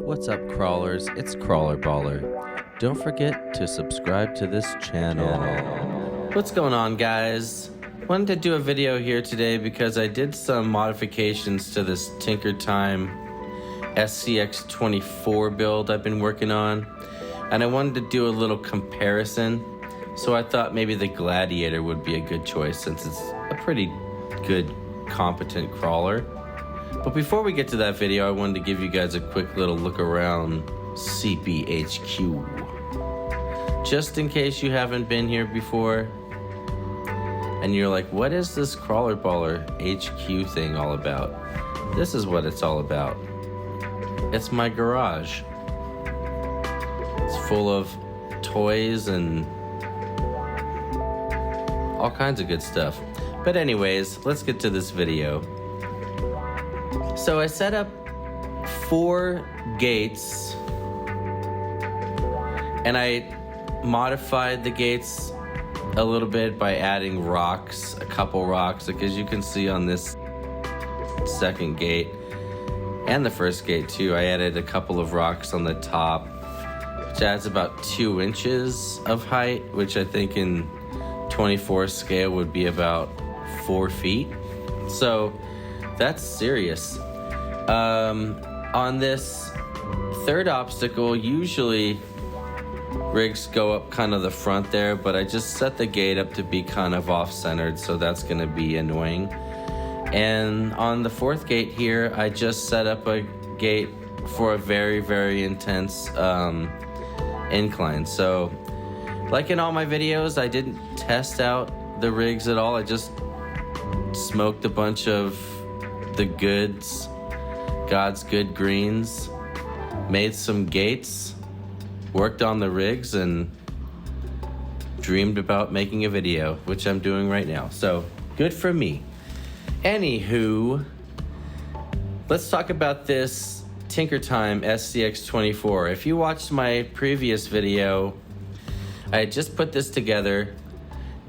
What's up, crawlers? It's Crawler Baller. Don't forget to subscribe to this channel. What's going on, guys? Wanted to do a video here today because I did some modifications to this Tinker Time SCX24 build I've been working on, and I wanted to do a little comparison. So I thought maybe the Gladiator would be a good choice since it's a pretty good, competent crawler. But before we get to that video, I wanted to give you guys a quick little look around CPHQ. Just in case you haven't been here before and you're like, what is this Crawler Baller HQ thing all about? This is what it's all about. It's my garage. It's full of toys and all kinds of good stuff. But anyways, let's get to this video. So I set up 4 gates and I modified the gates a little bit by adding rocks, a couple rocks, because you can see on this second gate and the first gate too, I added a couple of rocks on the top, which adds about 2 inches of height, which I think in 24 scale would be about 4 feet. So that's serious. On this third obstacle, usually rigs go up kind of the front there, but I just set the gate up to be kind of off-centered, so that's going to be annoying. And on the 4th gate here, I just set up a gate for a very, very intense incline. So like in all my videos, I didn't test out the rigs at all. I just smoked a bunch of the goods, God's good greens, made some gates, worked on the rigs, and dreamed about making a video, which I'm doing right now. So good for me. Anywho, let's talk about this Tinker Time SCX24. If you watched my previous video, I had just put this together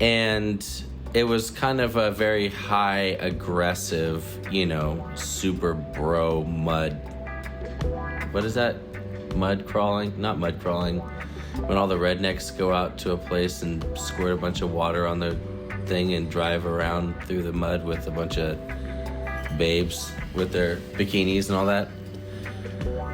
and it was kind of a very high aggressive, you know, super bro mud. What is that? Mud crawling? Not mud crawling. When all the rednecks go out to a place and squirt a bunch of water on the thing and drive around through the mud with a bunch of babes with their bikinis and all that.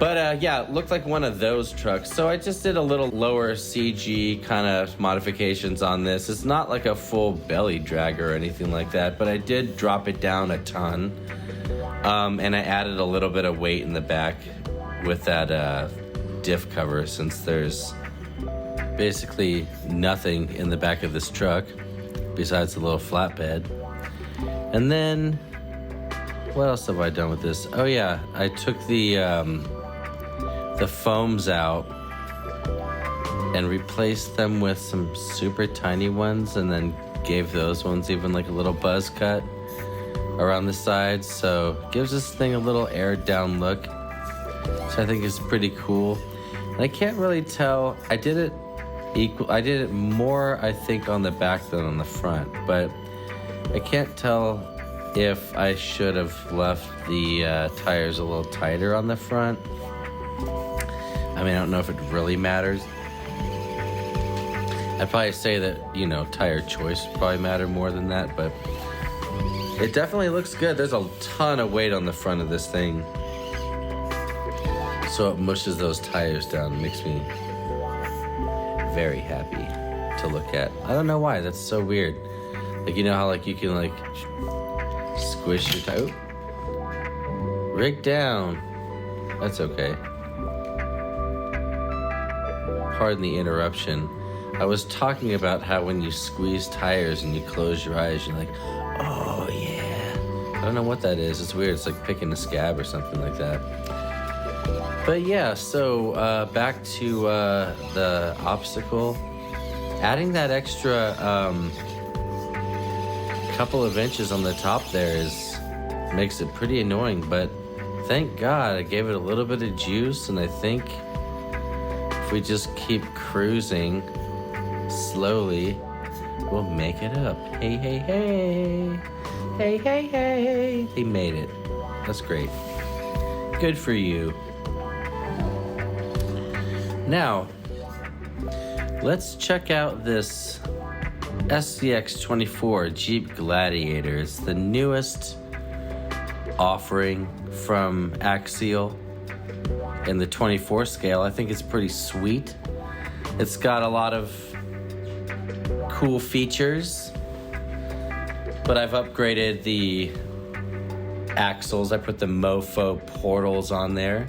But yeah, it looked like one of those trucks. So I just did a little lower CG kind of modifications on this. It's not like a full belly drag or anything like that, but I did drop it down a ton. And I added a little bit of weight in the back with that diff cover, since there's basically nothing in the back of this truck besides the little flatbed. And then what else have I done with this? Oh yeah, I took the foams out and replaced them with some super tiny ones, and then gave those ones even like a little buzz cut around the sides, so gives this thing a little aired down look, which I think is pretty cool. And I can't really tell, I did it more I think on the back than on the front, but I can't tell if I should have left the tires a little tighter on the front. I mean, I don't know if it really matters. I'd probably say that, you know, tire choice would probably matter more than that, but it definitely looks good. There's a ton of weight on the front of this thing, so it mushes those tires down. It makes me very happy to look at. I don't know why, that's so weird. Like, you know how like you can like squish your tire. Rig down. That's okay. Pardon the interruption. I was talking about how when you squeeze tires and you close your eyes, you're like, oh yeah. I don't know what that is. It's weird. It's like picking a scab or something like that. But yeah, so back to the obstacle. Adding that extra couple of inches on the top there makes it pretty annoying, but thank God I gave it a little bit of juice, and I think if we just keep cruising slowly, we'll make it up. Hey, hey, hey. Hey, hey, hey. He made it. That's great. Good for you. Now, let's check out this SCX24 Jeep Gladiator. It's the newest offering from AXIAL in the 24 scale. I think it's pretty sweet. It's got a lot of cool features, but I've upgraded the axles. I put the mofo portals on there,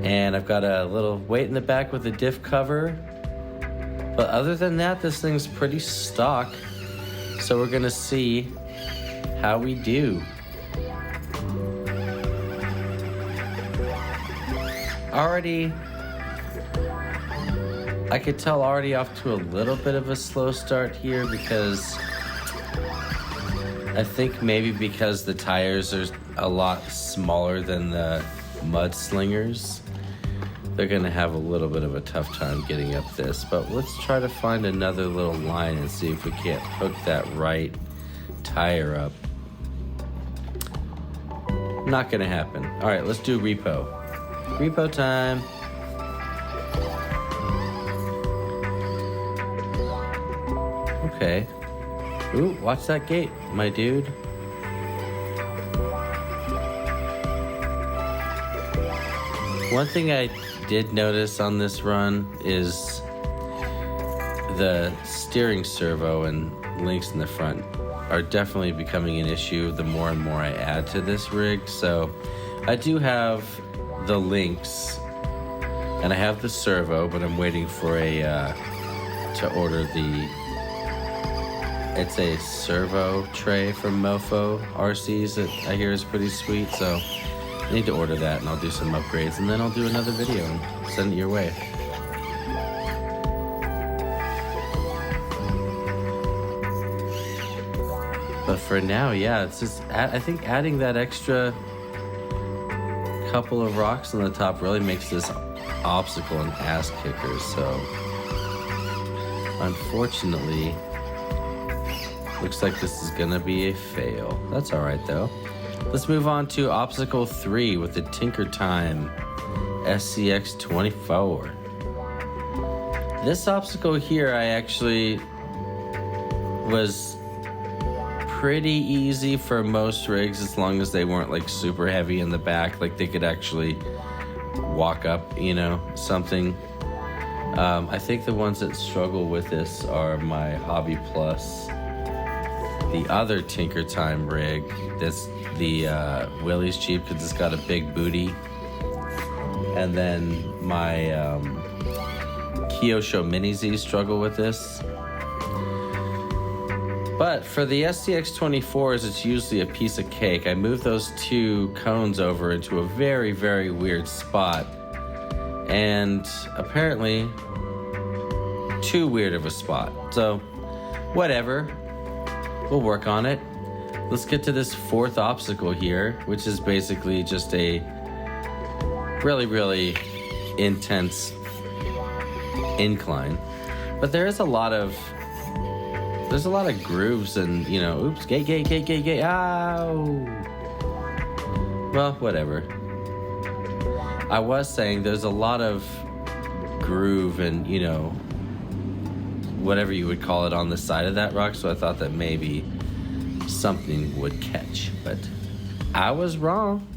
and I've got a little weight in the back with a diff cover. But other than that, this thing's pretty stock. So we're gonna see how we do. Already, I could tell already off to a little bit of a slow start here because I think maybe because the tires are a lot smaller than the Mudslingers, they're gonna have a little bit of a tough time getting up this. But let's try to find another little line and see if we can't hook that right tire up. Not gonna happen. All right, let's do repo. Repo time. Okay. Ooh, watch that gate, my dude. One thing I did notice on this run is the steering servo and links in the front are definitely becoming an issue the more and more I add to this rig. So I do have the links and I have the servo, but I'm waiting for to order it's a servo tray from Mofo RCs that I hear is pretty sweet. So I need to order that, and I'll do some upgrades, and then I'll do another video and send it your way. But for now, yeah, it's just, I think adding that extra couple of rocks on the top really makes this obstacle an ass kicker. So unfortunately, looks like this is gonna be a fail. That's all right though. Let's move on to obstacle 3 with the Tinker Time SCX24. This obstacle here I actually was pretty easy for most rigs as long as they weren't like super heavy in the back, like they could actually walk up, you know, something. I think the ones that struggle with this are my Hobby Plus, the other Tinker Time rig, that's the Willys Jeep because it's got a big booty, and then my Kyosho Mini Z struggle with this. But for the SCX24s, it's usually a piece of cake. I moved those 2 cones over into a very, very weird spot, and apparently too weird of a spot. So whatever, we'll work on it. Let's get to this 4th obstacle here, which is basically just a really, really intense incline. But there's a lot of grooves and, you know, oops, gate, ow! Well, whatever. I was saying there's a lot of groove and, you know, whatever you would call it on the side of that rock, so I thought that maybe something would catch, but I was wrong.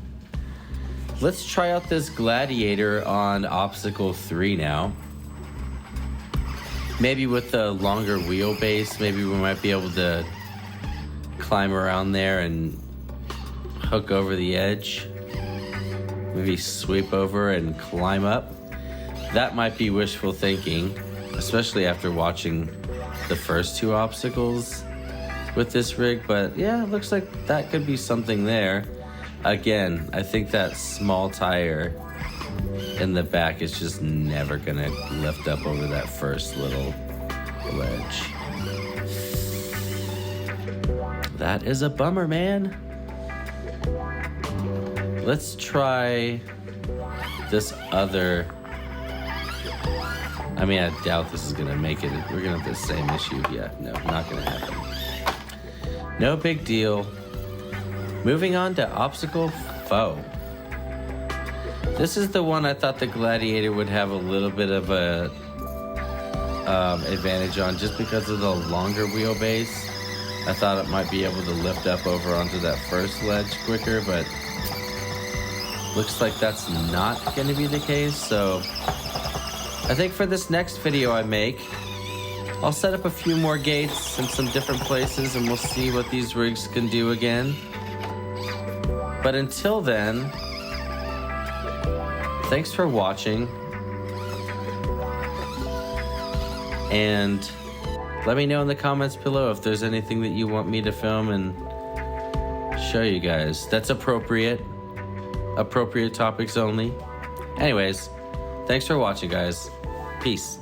Let's try out this Gladiator on obstacle 3 now. Maybe with the longer wheelbase, maybe we might be able to climb around there and hook over the edge. Maybe sweep over and climb up. That might be wishful thinking, especially after watching the first 2 obstacles with this rig, but yeah, it looks like that could be something there. Again, I think that small tire in the back is just never gonna lift up over that first little ledge. That is a bummer, man. Let's try this other. I mean, I doubt this is gonna make it. We're gonna have the same issue. Yeah, no, not gonna happen. No big deal. Moving on to obstacle 4. This is the one I thought the Gladiator would have a little bit of a advantage on, just because of the longer wheelbase. I thought it might be able to lift up over onto that first ledge quicker, but looks like that's not going to be the case. So I think for this next video I make, I'll set up a few more gates in some different places and we'll see what these rigs can do again. But until then, thanks for watching, and let me know in the comments below if there's anything that you want me to film and show you guys. That's appropriate topics only. Anyways, thanks for watching, guys. Peace.